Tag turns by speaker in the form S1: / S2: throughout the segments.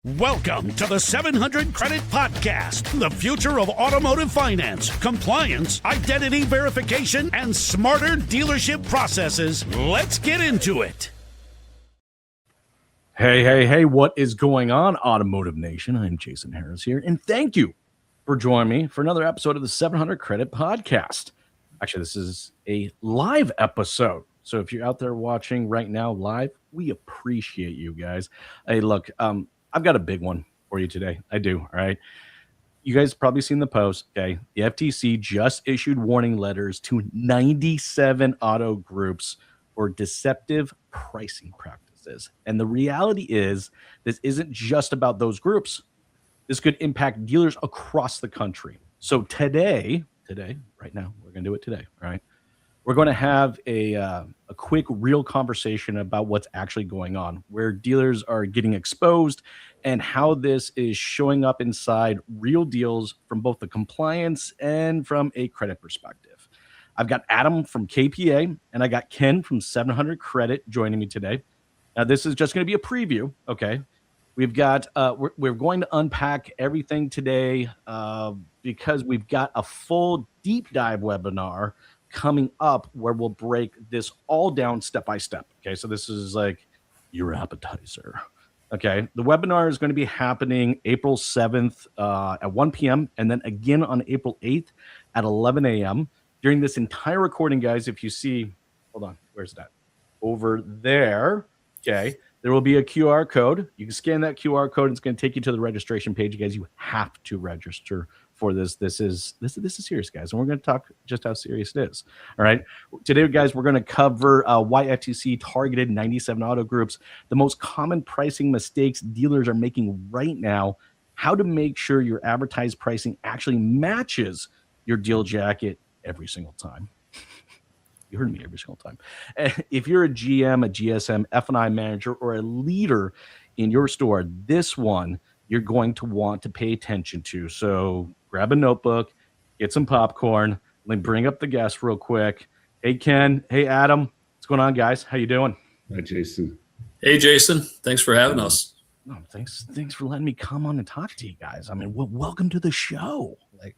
S1: Welcome to the 700 Credit Podcast, the future of automotive finance, compliance, identity verification, and smarter dealership processes. Let's get into it.
S2: Hey, what is going on, Automotive Nation? I'm Jason Harris here, and thank you for joining me for another episode of the 700 Credit Podcast. Actually, this is a live episode, so if you're out there watching right now live, we appreciate you guys. Hey, look, I've got a big one for you today. I do, all right? You guys probably seen the post, okay? The FTC just issued warning letters to 97 auto groups for deceptive pricing practices. And the reality is, this isn't just about those groups. This could impact dealers across the country. So today, right now, we're going to do it today, all right? We're going to have a quick, real conversation about what's actually going on, where dealers are getting exposed, and how this is showing up inside real deals from both the compliance and from a credit perspective. I've got Adam from KPA, and I got Ken from 700 Credit joining me today. Now, this is just going to be a preview, okay? We've got we're going to unpack everything today because we've got a full deep dive webinar coming up where we'll break this all down step by step. Okay, so this is like your appetizer. Okay, the webinar is going to be happening April 7th at 1 p.m. and then again on April 8th at 11 a.m. During this entire recording, guys, if you see, hold on, where's that? Over there, okay, there will be a QR code. You can scan that QR code, and it's going to take you to the registration page. You guys, you have to register for this. This is serious, guys, and we're going to talk just how serious it is. All right, today, guys, we're going to cover why FTC targeted 97 auto groups, the most common pricing mistakes dealers are making right now, how to make sure your advertised pricing actually matches your deal jacket every single time. You heard me, every single time. If you're a GM, a GSM, F&I manager, or a leader in your store, this one you're going to want to pay attention to. So grab a notebook, get some popcorn, let me bring up the guests real quick. Hey, Ken. Hey, Adam. What's going on, guys? How you doing?
S3: Hi, Jason.
S4: Hey, Jason. Thanks for having us.
S2: Oh, thanks for letting me come on and talk to you guys. I mean, welcome to the show. Like,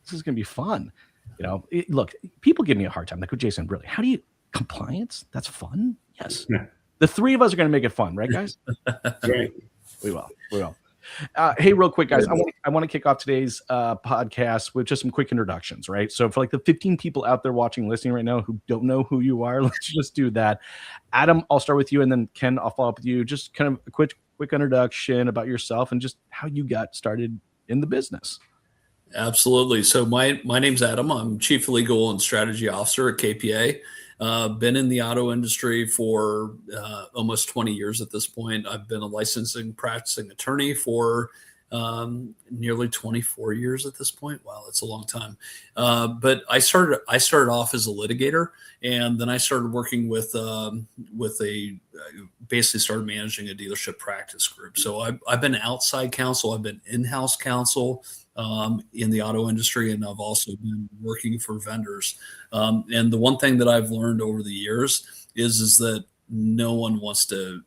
S2: this is going to be fun. You know, look, people give me a hard time. Like, Jason, really, how do you compliance? That's fun. Yes. Yeah. The three of us are going to make it fun, right, guys?
S3: Right.
S2: We will. Hey, real quick, guys, I want to kick off today's podcast with just some quick introductions, right? So for like the 15 people out there watching, listening right now who don't know who you are, let's just do that. Adam, I'll start with you, and then Ken, I'll follow up with you. Just kind of a quick introduction about yourself and just how you got started in the business.
S4: Absolutely. So my name's Adam. I'm Chief Legal and Strategy Officer at KPA. Been in the auto industry for almost 20 years at this point. I've been a licensing practicing attorney for nearly 24 years at this point. Wow, that's a long time. But I started off as a litigator, and then I started working with basically started managing a dealership practice group. So I've been outside counsel, I've been in-house counsel in the auto industry, and I've also been working for vendors. And the one thing that I've learned over the years is that no one wants to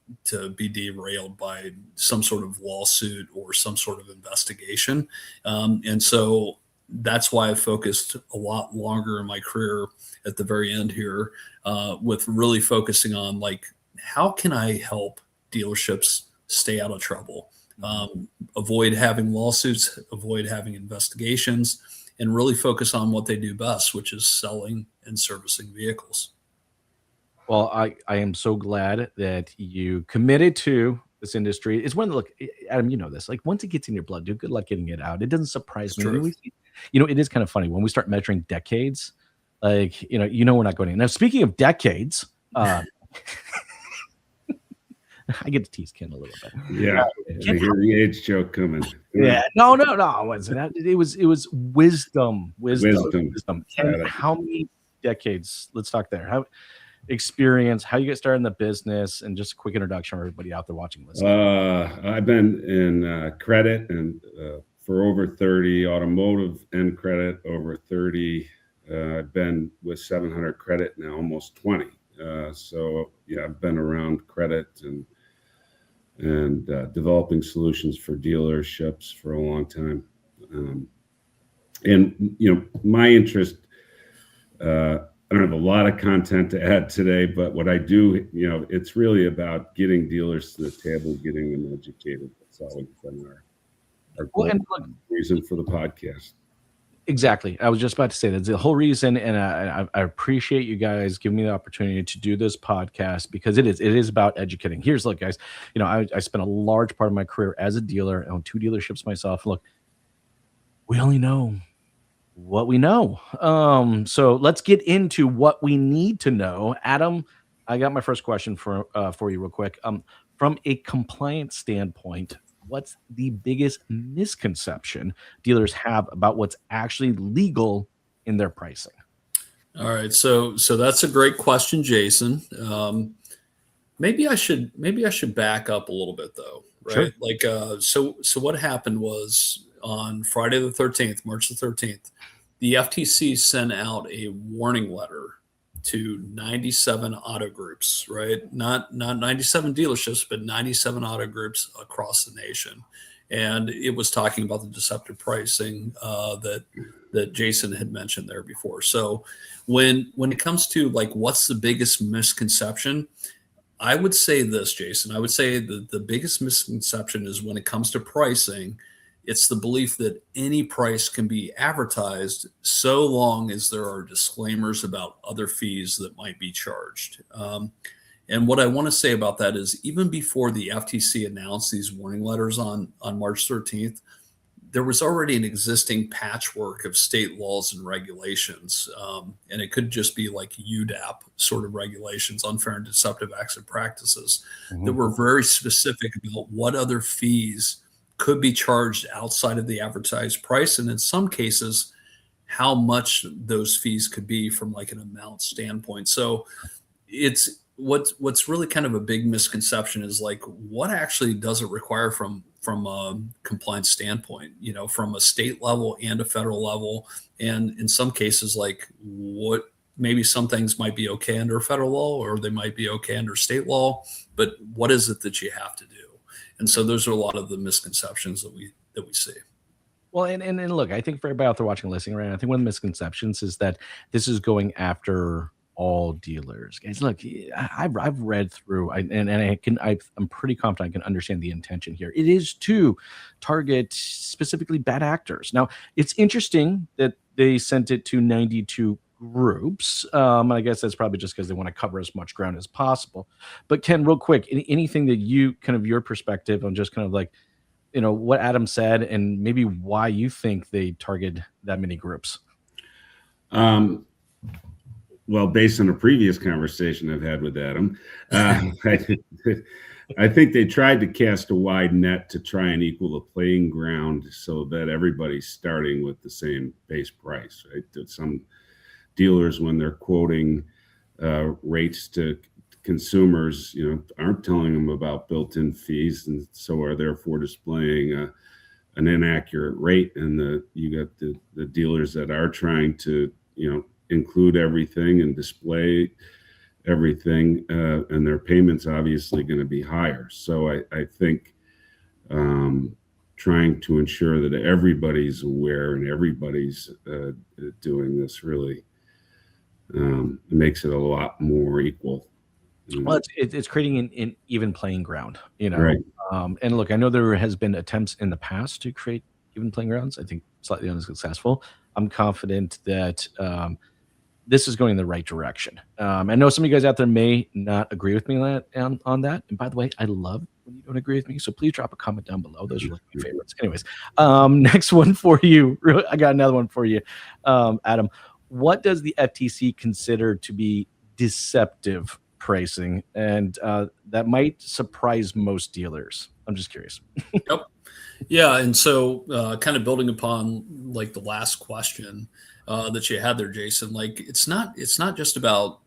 S4: be derailed by some sort of lawsuit or some sort of investigation. And so that's why I focused a lot longer in my career at the very end here with really focusing on, like, how can I help dealerships stay out of trouble? Avoid having lawsuits, avoid having investigations, and really focus on what they do best, which is selling and servicing vehicles.
S2: Well, I am so glad that you committed to this industry. It's one that, look, Adam, you know this, like, once it gets in your blood, dude, good luck getting it out. It doesn't surprise me. You know, it is kind of funny when we start measuring decades, like, you know, we're not going in. Now, speaking of decades, I get to tease Ken a little bit.
S3: Yeah, I hear the age joke coming.
S2: Yeah, no, it wasn't. It was wisdom. Ken, how many decades? Let's talk there. How experience? How you get started in the business, and just a quick introduction for everybody out there watching.
S3: I've been in credit and for over 30, automotive and credit over 30. I've been with 700 Credit now almost 20. So yeah, I've been around credit and and developing solutions for dealerships for a long time. And my interest, I don't have a lot of content to add today, but what I do, it's really about getting dealers to the table, getting them educated. That's always been our goal, reason for the podcast.
S2: Exactly. I was just about to say that's the whole reason, and I appreciate you guys giving me the opportunity to do this podcast, because it is about educating. Look, guys, I spent a large part of my career as a dealer. I own 2 dealerships myself. Look, we only know what we know. So let's get into what we need to know. Adam, I got my first question for you real quick. From a compliance standpoint, what's the biggest misconception dealers have about what's actually legal in their pricing?
S4: All right, so that's a great question, Jason. Maybe I should back up a little bit though, right?
S2: Sure.
S4: So what happened was on Friday the 13th, March the 13th, the FTC sent out a warning letter to 97 auto groups, right? Not 97 dealerships, but 97 auto groups across the nation. And it was talking about the deceptive pricing that Jason had mentioned there before. So when it comes to what's the biggest misconception, I would say this, Jason. I would say that the biggest misconception is when it comes to pricing, it's the belief that any price can be advertised so long as there are disclaimers about other fees that might be charged. And what I want to say about that is even before the FTC announced these warning letters on March 13th, there was already an existing patchwork of state laws and regulations. And it could just be like UDAP sort of regulations, unfair and deceptive acts and practices, that were very specific about what other fees could be charged outside of the advertised price. And in some cases, how much those fees could be from an amount standpoint. So it's what's really kind of a big misconception is what actually does it require from a compliance standpoint, from a state level and a federal level. And in some cases, what maybe some things might be okay under federal law, or they might be okay under state law, but what is it that you have to do? And so those are a lot of the misconceptions that we see.
S2: Well, and look, I think for everybody out there watching and listening right now, I think one of the misconceptions is that this is going after all dealers. Guys, look, I've read through, and I'm pretty confident I can understand the intention here. It is to target specifically bad actors. Now, it's interesting that they sent it to 92 groups. I guess that's probably just because they want to cover as much ground as possible. But Ken, real quick, anything that you kind of your perspective on just kind of what Adam said and maybe why you think they target that many groups?
S3: Well, based on a previous conversation I've had with Adam, I think they tried to cast a wide net to try and equal the playing ground so that everybody's starting with the same base price, right? That some dealers, when they're quoting rates to consumers, aren't telling them about built-in fees, and so are therefore displaying an inaccurate rate. And you got the dealers that are trying to, include everything and display everything, and their payments obviously going to be higher. So I think trying to ensure that everybody's aware and everybody's doing this really makes it a lot more equal.
S2: Well, it's creating an even playing ground,
S3: Right.
S2: And look, I know there has been attempts in the past to create even playing grounds. I think slightly unsuccessful. I'm confident that this is going in the right direction. I know some of you guys out there may not agree with me on that. And by the way, I love when you don't agree with me. So please drop a comment down below. Those are like my favorites. Anyways, next one for you. I got another one for you, Adam. What does the FTC consider to be deceptive pricing? And that might surprise most dealers. I'm just curious.
S4: Yep. Yeah. And so kind of building upon the last question that you had there, Jason, it's not just about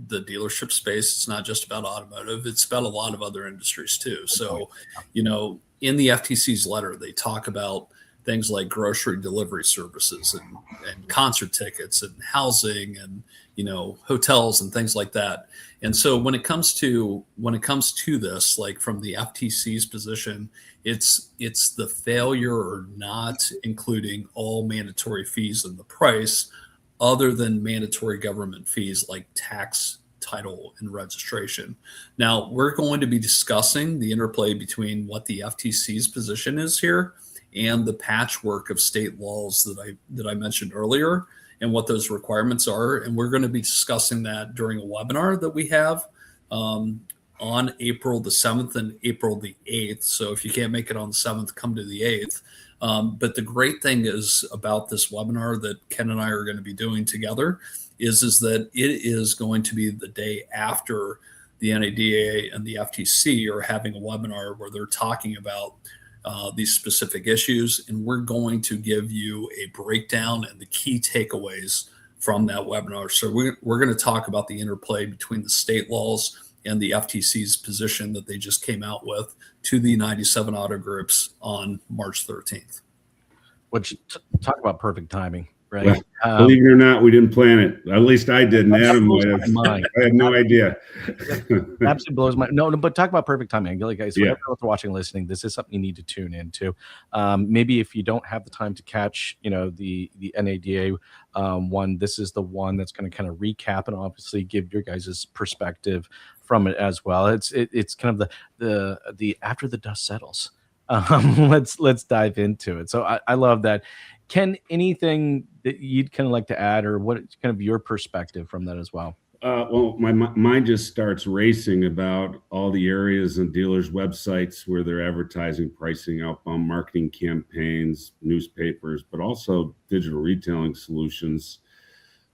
S4: the dealership space. It's not just about automotive. It's about a lot of other industries too. So, in the FTC's letter, they talk about things like grocery delivery services and concert tickets and housing and, hotels and things like that. And so when it comes to this, like from the FTC's position, it's the failure or not including all mandatory fees in the price other than mandatory government fees like tax, title, and registration. Now, we're going to be discussing the interplay between what the FTC's position is here and the patchwork of state laws that I mentioned earlier and what those requirements are. And we're going to be discussing that during a webinar that we have on April the 7th and April the 8th. So if you can't make it on the 7th, come to the 8th. But the great thing is about this webinar that Ken and I are going to be doing together is that it is going to be the day after the NADA and the FTC are having a webinar where they're talking about these specific issues. And we're going to give you a breakdown and the key takeaways from that webinar. So we're going to talk about the interplay between the state laws and the FTC's position that they just came out with to the 97 auto groups on March 13th.
S2: Which, talk about perfect timing, right?
S3: Well, believe it or not, we didn't plan it. At least I didn't. Adam might have. I had no idea.
S2: Absolutely blows my no, but talk about perfect timing. Like guys, whatever you're watching, listening, this is something you need to tune into. Maybe if you don't have the time to catch, the NADA one, this is the one that's going to kind of recap and obviously give your guys' perspective from it as well. It's kind of the after the dust settles. Let's dive into it. So I love that. Ken, anything that you'd kind of like to add, or what kind of your perspective from that as well?
S3: Well, my mind just starts racing about all the areas and dealers' websites where they're advertising, pricing, outbound marketing campaigns, newspapers, but also digital retailing solutions,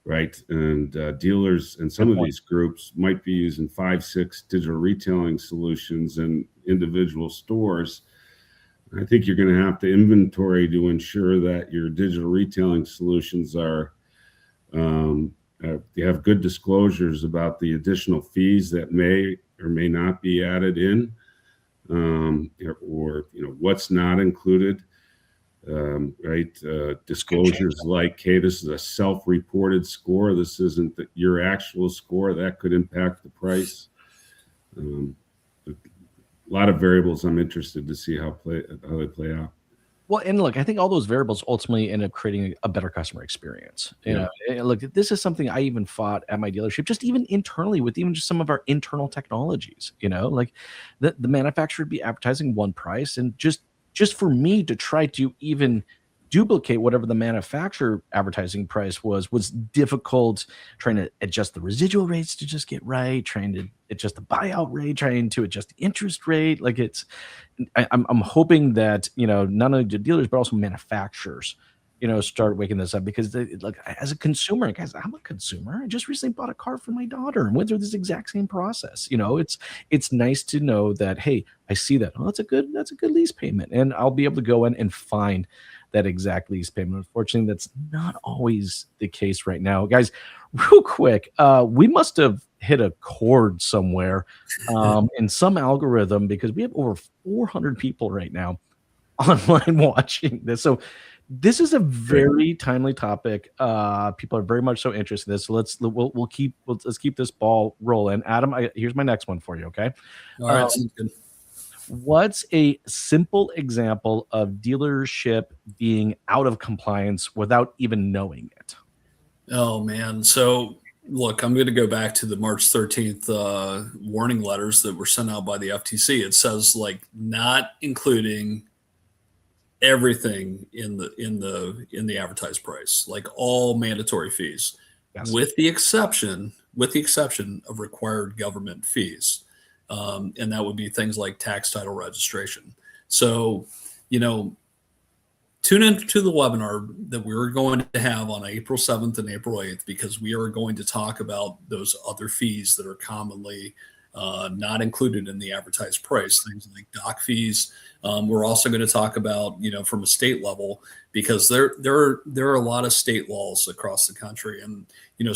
S3: right? And dealers and some of these groups might be using 5-6 digital retailing solutions in individual stores. I think you're going to have to inventory to ensure that your digital retailing solutions are you have good disclosures about the additional fees that may or may not be added in, or what's not included. Right? Disclosures like, hey, this is a self-reported score. This isn't your actual score. That could impact the price. A lot of variables. I'm interested to see how they play out.
S2: Well, and look, I think all those variables ultimately end up creating a better customer experience. And look, this is something I even fought at my dealership, just even internally with even just some of our internal technologies. Like the manufacturer would be advertising one price, and just for me to try to even duplicate whatever the manufacturer advertising price was difficult. Trying to adjust the residual rates to just get right, trying to adjust the buyout rate, trying to adjust the interest rate. Like I'm hoping that not only the dealers but also manufacturers start waking this up, because as a consumer, guys, I'm a consumer. I just recently bought a car for my daughter and went through this exact same process. It's nice to know that, hey, I see that. Oh, that's a good lease payment, and I'll be able to go in and find that exact lease payment. Unfortunately, that's not always the case right now. Guys, real quick, we must have hit a chord somewhere in some algorithm, because we have over 400 people right now online watching this. So this is a very timely topic. People are very much so interested in this. So let's keep this ball rolling. Adam, here's my next one for you. Okay.
S4: All right. Sounds good.
S2: What's a simple example of dealership being out of compliance without even knowing it?
S4: Oh, man. So, look, I'm going to go back to the March 13th warning letters that were sent out by the FTC. It says, not including everything in the advertised price, like all mandatory fees, yes, with the exception of required government fees. And that would be things like tax, title, registration. So, tune into the webinar that we're going to have on April 7th and April 8th, because we are going to talk about those other fees that are commonly not included in the advertised price, things like doc fees, We're also going to talk about, from a state level, because there are a lot of state laws across the country, and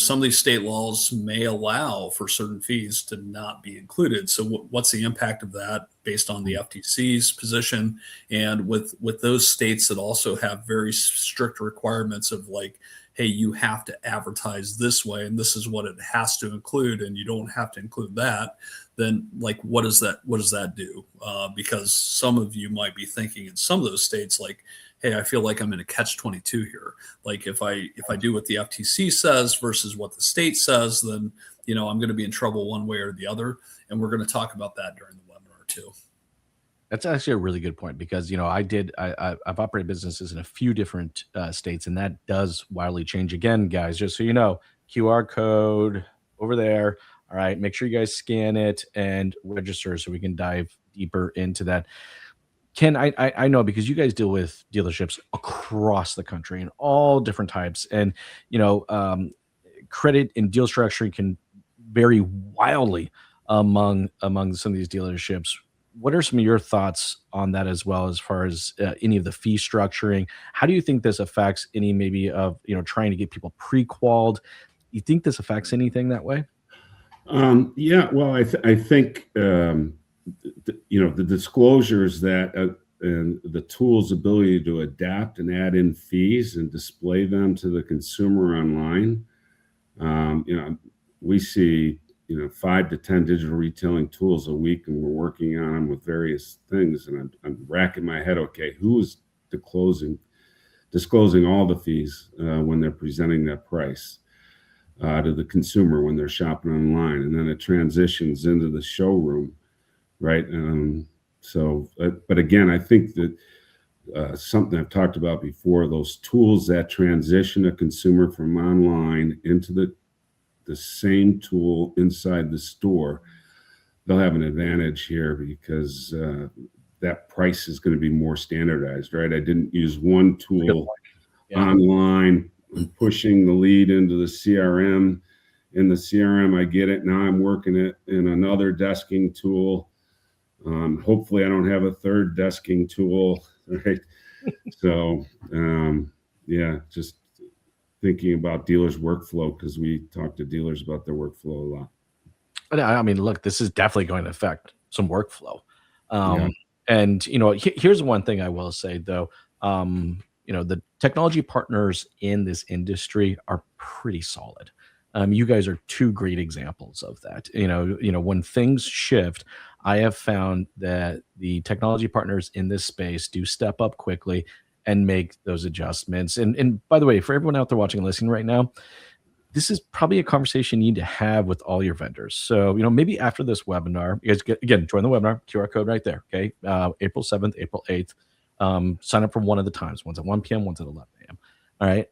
S4: some of these state laws may allow for certain fees to not be included. So what's the impact of that based on the FTC's position, and with those states that also have very strict requirements of like, hey, you have to advertise this way, and this is what it has to include, and you don't have to include that. Then, like, what does that do? Because some of you might be thinking in some of those states, like, hey, I feel like I'm in a catch-22 here. Like, if I do what the FTC says versus what the state says, then I'm going to be in trouble one way or the other. And we're going to talk about that during the webinar too.
S2: That's actually a really good point, because I've operated businesses in a few different states, and that does wildly change. Again, guys, just so you know, QR code over there. All right, make sure you guys scan it and register so we can dive deeper into that. Ken, I know, because you guys deal with dealerships across the country and all different types, and credit and deal structuring can vary wildly among some of these dealerships. What are some of your thoughts on that, as well, as far as any of the fee structuring? How do you think this affects any maybe of trying to get people pre-qualified? You think this affects anything that way?
S3: Yeah, well, I think the disclosures that and the tool's ability to adapt and add in fees and display them to the consumer online. We see 5 to 10 digital retailing tools a week, and we're working on them with various things. And I'm racking my head. Okay, who is disclosing all the fees when they're presenting that price to the consumer when they're shopping online, and then it transitions into the showroom, right? But again, I think that something I've talked about before, those tools that transition a consumer from online into the same tool inside the store, they'll have an advantage here, because that price is going to be more standardized, right? I didn't use one tool online, pushing the lead into the CRM. In the CRM, I get it. Now I'm working it in another desking tool. Hopefully I don't have a third desking tool, right? So, just thinking about dealers' workflow, because we talk to dealers about their workflow a lot.
S2: But I mean, look, this is definitely going to affect some workflow. And here's one thing I will say, though. The technology partners in this industry are pretty solid. You guys are 2 great examples of that. When things shift, I have found that the technology partners in this space do step up quickly and make those adjustments. And by the way, for everyone out there watching and listening right now, this is probably a conversation you need to have with all your vendors. So, maybe after this webinar, you guys join the webinar, QR code right there. Okay. April 7th, April 8th. Sign up for one of the times. One's at 1 p.m., one's at 11 a.m. All right.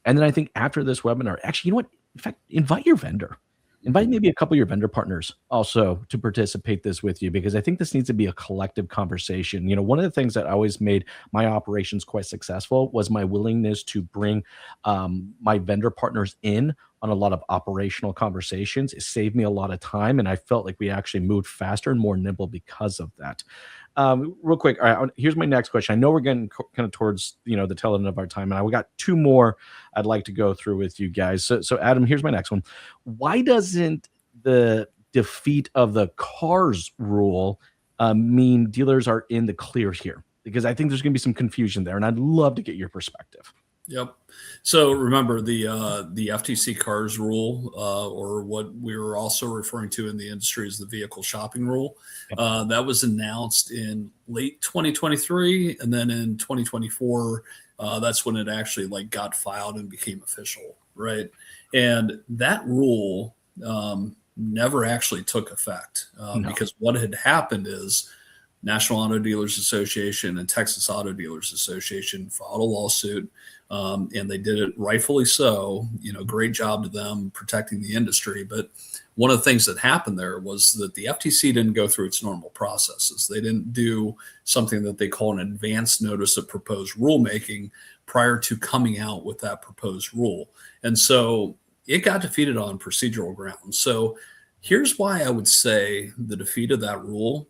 S2: And then I think after this webinar, actually, you know what? In fact, invite your vendor. Invite maybe a couple of your vendor partners also to participate this with you, because I think this needs to be a collective conversation. One of the things that always made my operations quite successful was my willingness to bring my vendor partners in on a lot of operational conversations. It saved me a lot of time, and I felt like we actually moved faster and more nimble because of that. Real quick, all right, here's my next question. I know we're getting kind of towards the tail end of our time, and we got 2 more I'd like to go through with you guys. So Adam, here's my next one. Why doesn't the defeat of the cars rule mean dealers are in the clear here? Because I think there's going to be some confusion there, and I'd love to get your perspective.
S4: Yep. So remember the FTC cars rule, or what we were also referring to in the industry as the vehicle shopping rule. That was announced in late 2023, and then in 2024, that's when it actually got filed and became official, right? And that rule never actually took effect because what had happened is National Auto Dealers Association and Texas Auto Dealers Association filed a lawsuit, and they did it rightfully so. Great job to them protecting the industry. But one of the things that happened there was that the FTC didn't go through its normal processes. They didn't do something that they call an advance notice of proposed rulemaking prior to coming out with that proposed rule. And so it got defeated on procedural grounds. So here's why I would say the defeat of that rule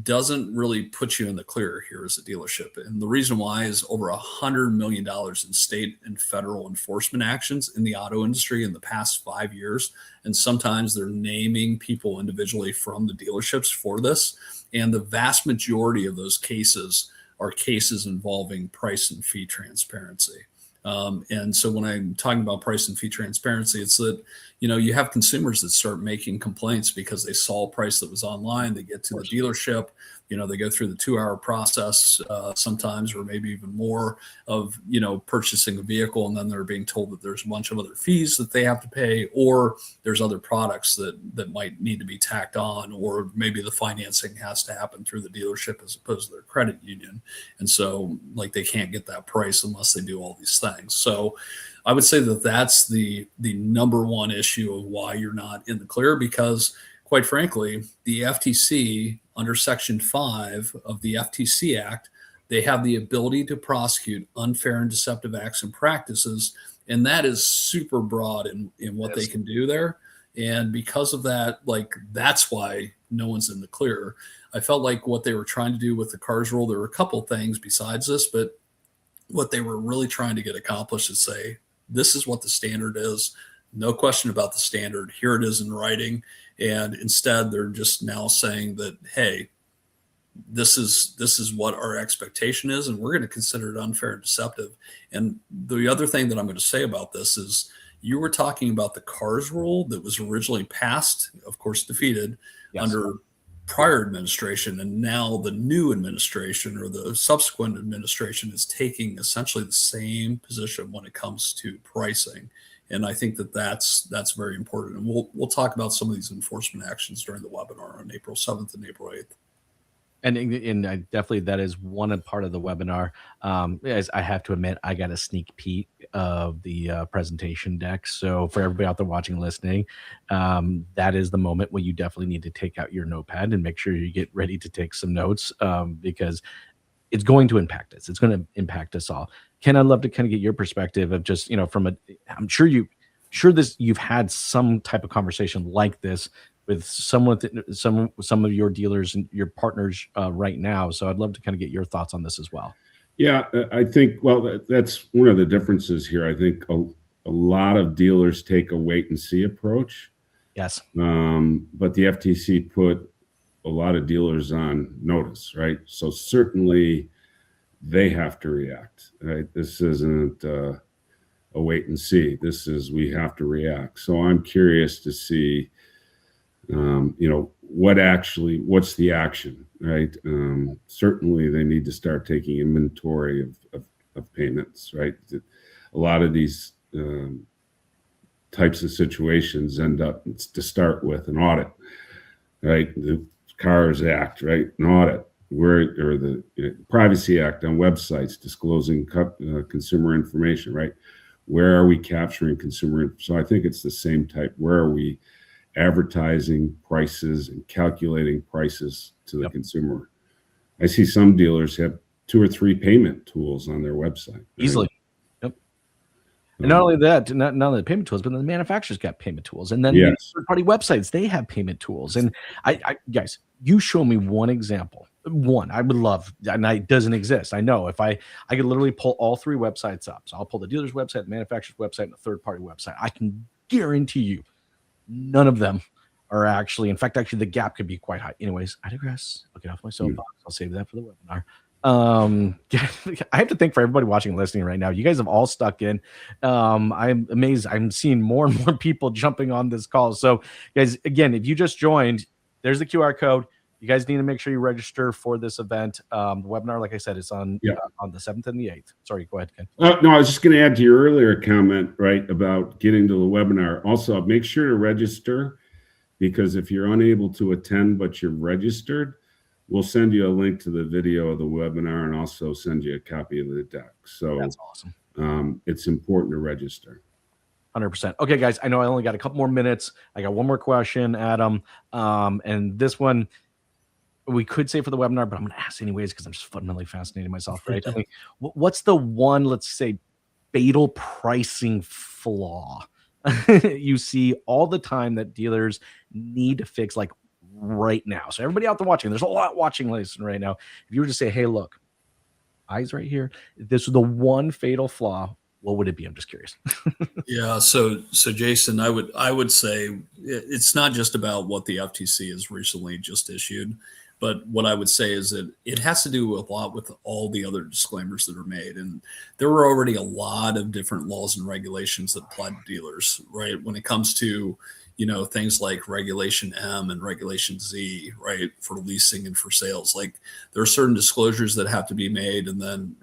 S4: doesn't really put you in the clear here as a dealership. And the reason why is over $100 million in state and federal enforcement actions in the auto industry in the past 5 years. And sometimes they're naming people individually from the dealerships for this. And the vast majority of those cases are cases involving price and fee transparency. And so when I'm talking about price and fee transparency, it's that, you have consumers that start making complaints because they saw a price that was online. They get to the dealership, they go through the 2-hour process sometimes, or maybe even more of, purchasing a vehicle. And then they're being told that there's a bunch of other fees that they have to pay, or there's other products that might need to be tacked on, or maybe the financing has to happen through the dealership as opposed to their credit union. And so like they can't get that price unless they do all these things. So I would say that that's the number one issue of why you're not in the clear, because quite frankly, the FTC under Section 5 of the FTC Act, they have the ability to prosecute unfair and deceptive acts and practices. And that is super broad in what they can do there. And because of that, that's why no one's in the clear. I felt like what they were trying to do with the CARS rule, there were a couple things besides this, but what they were really trying to get accomplished is say, this is what the standard is. No question about the standard. Here it is in writing. And instead, they're just now saying that, hey, this is what our expectation is, and we're going to consider it unfair and deceptive. And the other thing that I'm going to say about this is, you were talking about the CARS rule that was originally passed, of course, defeated under prior administration, and now the new administration or the subsequent administration is taking essentially the same position when it comes to pricing. And I think that that's very important. And we'll talk about some of these enforcement actions during the webinar on April 7th and April 8th.
S2: And I definitely, that is one part of the webinar. As I have to admit, I got a sneak peek of the presentation deck. So for everybody out there watching and listening, that is the moment where you definitely need to take out your notepad and make sure you get ready to take some notes, because it's going to impact us. It's going to impact us all. Ken, I'd love to kind of get your perspective of just, I'm sure you've had some type of conversation like this with some of your dealers and your partners right now. So I'd love to kind of get your thoughts on this as well.
S3: Yeah, I think, that's one of the differences here. I think a lot of dealers take a wait and see approach.
S2: Yes.
S3: But the FTC put a lot of dealers on notice, right? So certainly they have to react, right? This isn't a wait and see. This is, we have to react. So I'm curious to see, what's the action, right? Certainly they need to start taking inventory of payments, right? A lot of these types of situations end up, to start with, an audit, right? The CARS Act, right? An audit, or the Privacy Act on websites disclosing consumer information, right? Where are we capturing consumer? So I think it's the same type. Where are we advertising prices and calculating prices to the consumer? I see some dealers have 2 or 3 payment tools on their website. Right?
S2: Easily. Yep. And not only that, not only the payment tools, but then the manufacturers got payment tools. And then the third-party websites, they have payment tools. And I guys, you show me one example. One, I would love, and it doesn't exist. I know if I could literally pull all 3 websites up. So I'll pull the dealer's website, the manufacturer's website, and the third-party website. I can guarantee you none of them are actually, in fact, the gap could be quite high. Anyways, I digress. I'll get off my soapbox. I'll save that for the webinar. I have to thank for everybody watching and listening right now. You guys have all stuck in. I'm amazed. I'm seeing more and more people jumping on this call. So guys, again, if you just joined, there's the QR code. You guys need to make sure you register for this event. The webinar, like I said, is on the 7th and the 8th. Sorry, go ahead, Ken.
S3: No, I was just going to add to your earlier comment, right, about getting to the webinar. Also, make sure to register, because if you're unable to attend but you're registered, we'll send you a link to the video of the webinar and also send you a copy of the deck. So
S2: that's awesome.
S3: It's important to register.
S2: 100%. Okay, guys, I know I only got a couple more minutes. I got one more question, Adam. And this one we could say for the webinar, but I'm going to ask anyways because I'm just fundamentally fascinated myself, right? I mean, what's the one, let's say, fatal pricing flaw you see all the time that dealers need to fix, like right now. So everybody out there watching, there's a lot watching listen right now. If you were to say, hey, look, eyes right here, if this was the one fatal flaw, what would it be? I'm just curious.
S4: Yeah. So Jason, I would say it's not just about what the FTC has recently just issued, but what I would say is that it has to do a lot with all the other disclaimers that are made. And there were already a lot of different laws and regulations that apply to dealers, right? When it comes to, things like Regulation M and Regulation Z, right, for leasing and for sales. Like there are certain disclosures that have to be made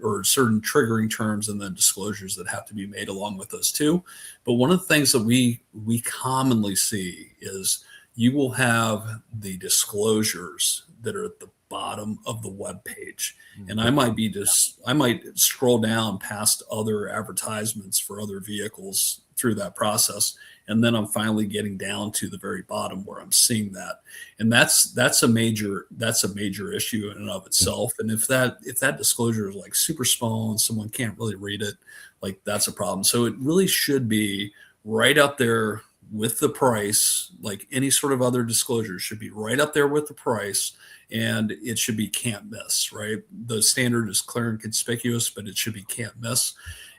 S4: or certain triggering terms and then disclosures that have to be made along with those too. But one of the things that we commonly see is you will have the disclosures that are at the bottom of the web page. And I might scroll down past other advertisements for other vehicles through that process. And then I'm finally getting down to the very bottom where I'm seeing that. And that's a major issue in and of itself. And if that disclosure is like super small and someone can't really read it, like that's a problem. So it really should be right up there with the price. Like any sort of other disclosure should be right up there with the price, and it should be can't miss, right? The standard is clear and conspicuous, but it should be can't miss.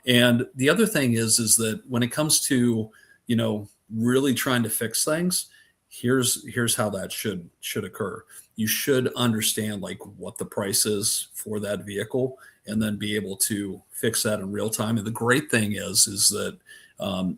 S4: And the other thing is that when it comes to, really trying to fix things, here's how that should occur. You should understand like what the price is for that vehicle and then be able to fix that in real time. And the great thing is that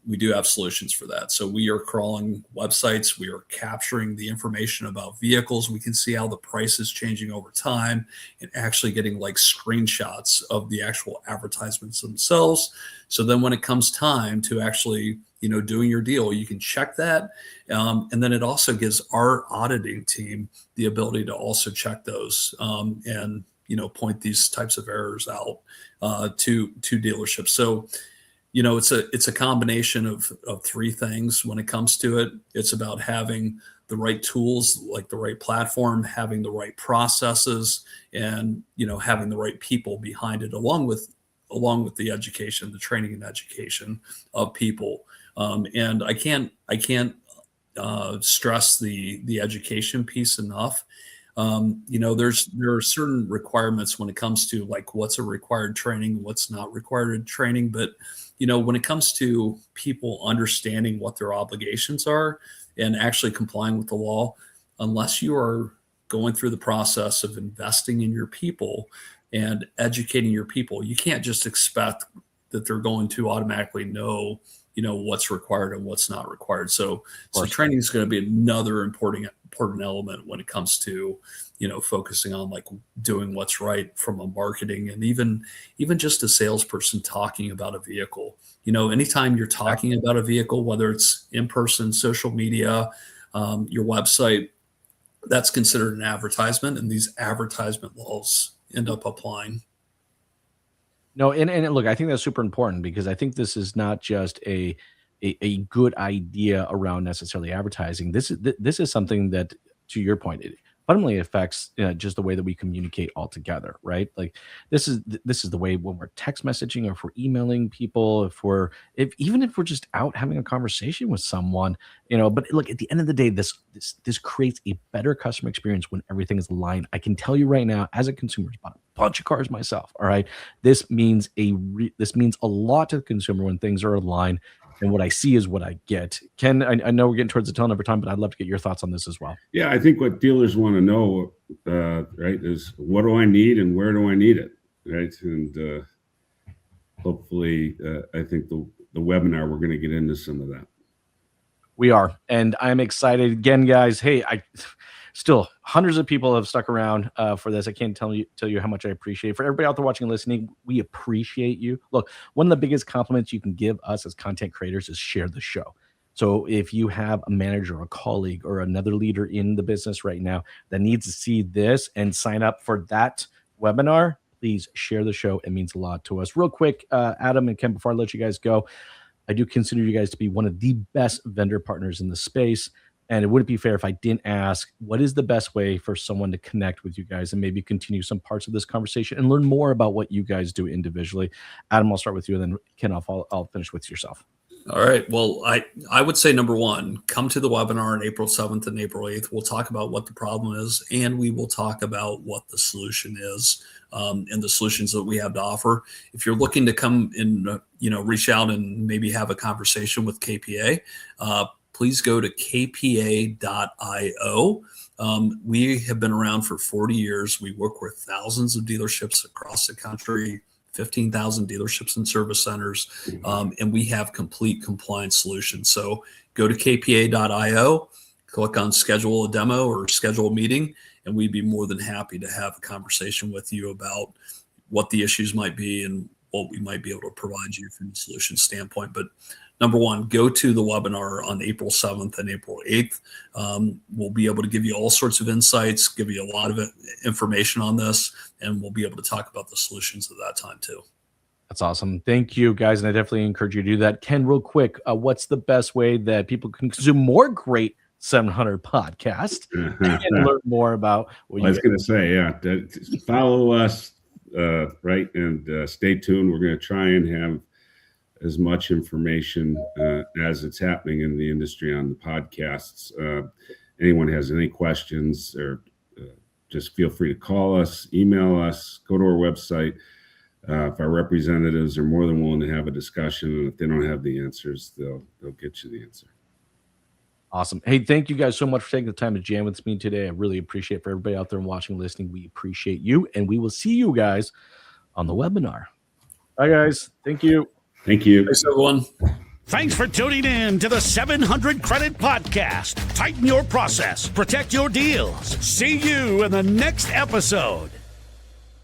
S4: we do have solutions for that. So we are crawling websites. We are capturing the information about vehicles. We can see how the price is changing over time and actually getting like screenshots of the actual advertisements themselves. So then when it comes time to actually, doing your deal, you can check that. And then it also gives our auditing team the ability to also check those and, point these types of errors out to dealerships. So, it's a combination of three things when it comes to it. It's about having the right tools, like the right platform, having the right processes, and having the right people behind it, along with the education, the training and education of people. And I can't stress the education piece enough. There are certain requirements when it comes to like what's a required training, what's not required training. But, when it comes to people understanding what their obligations are and actually complying with the law, unless you are going through the process of investing in your people and educating your people, you can't just expect that they're going to automatically know, what's required and what's not required. So training is going to be another important element when it comes to, focusing on like doing what's right from a marketing and even just a salesperson talking about a vehicle. Anytime you're talking about a vehicle, whether it's in person, social media, your website, that's considered an advertisement, and these advertisement laws end up applying.
S2: No, and look, I think that's super important because I think this is not just a good idea around necessarily advertising. This is something that, to your point, it fundamentally affects just the way that we communicate altogether, right? Like this is the way when we're text messaging or if we're emailing people, even if we're just out having a conversation with someone, But look, at the end of the day, this creates a better customer experience when everything is aligned. I can tell you right now, as a consumer, I've bought a bunch of cars myself. All right, this means a lot to the consumer when things are aligned. And what I see is what I get. Ken, I know we're getting towards the tail end of our time, but I'd love to get your thoughts on this as well.
S3: Yeah, I think what dealers want to know, right, is what do I need and where do I need it, right? And hopefully, I think the webinar, we're going to get into some of that.
S2: We are, and I'm excited. Again, guys, hey, still hundreds of people have stuck around for this. I can't tell you how much I appreciate it. For everybody out there watching and listening, we appreciate you. Look, one of the biggest compliments you can give us as content creators is share the show. So if you have a manager or a colleague or another leader in the business right now that needs to see this and sign up for that webinar, please share the show. It means a lot to us. Real quick, Adam and Ken, before I let you guys go, I do consider you guys to be one of the best vendor partners in the space. And it wouldn't be fair if I didn't ask, what is the best way for someone to connect with you guys and maybe continue some parts of this conversation and learn more about what you guys do individually? Adam, I'll start with you, and then Ken, I'll finish with yourself.
S4: All right. Well, I would say number one, come to the webinar on April 7th and April 8th. We'll talk about what the problem is, and we will talk about what the solution is, and the solutions that we have to offer. If you're looking to come and reach out and maybe have a conversation with KPA, please go to kpa.io. We have been around for 40 years. We work with thousands of dealerships across the country, 15,000 dealerships and service centers, and we have complete compliance solutions. So go to kpa.io, click on schedule a demo or schedule a meeting, and we'd be more than happy to have a conversation with you about what the issues might be and what we might be able to provide you from a solution standpoint. But number one, go to the webinar on April 7th and April 8th. We'll be able to give you all sorts of insights, give you a lot of information on this, and we'll be able to talk about the solutions at that time too.
S2: That's awesome. Thank you, guys. And I definitely encourage you to do that. Ken, real quick, what's the best way that people can consume more great 700 podcasts and learn more about what
S3: I was going to say, follow us, right? And stay tuned. We're going to try and have as much information as it's happening in the industry on the podcasts. Anyone has any questions, or just feel free to call us, email us, go to our website. If our representatives are more than willing to have a discussion, and if they don't have the answers, they'll get you the answer.
S2: Awesome. Hey, thank you guys so much for taking the time to jam with me today. I really appreciate it. For everybody out there watching, listening, we appreciate you, and we will see you guys on the webinar. Bye, guys. Thank you.
S3: Thank you.
S4: Thanks, everyone.
S1: Thanks for tuning in to the 700 Credit Podcast. Tighten your process, protect your deals. See you in the next episode.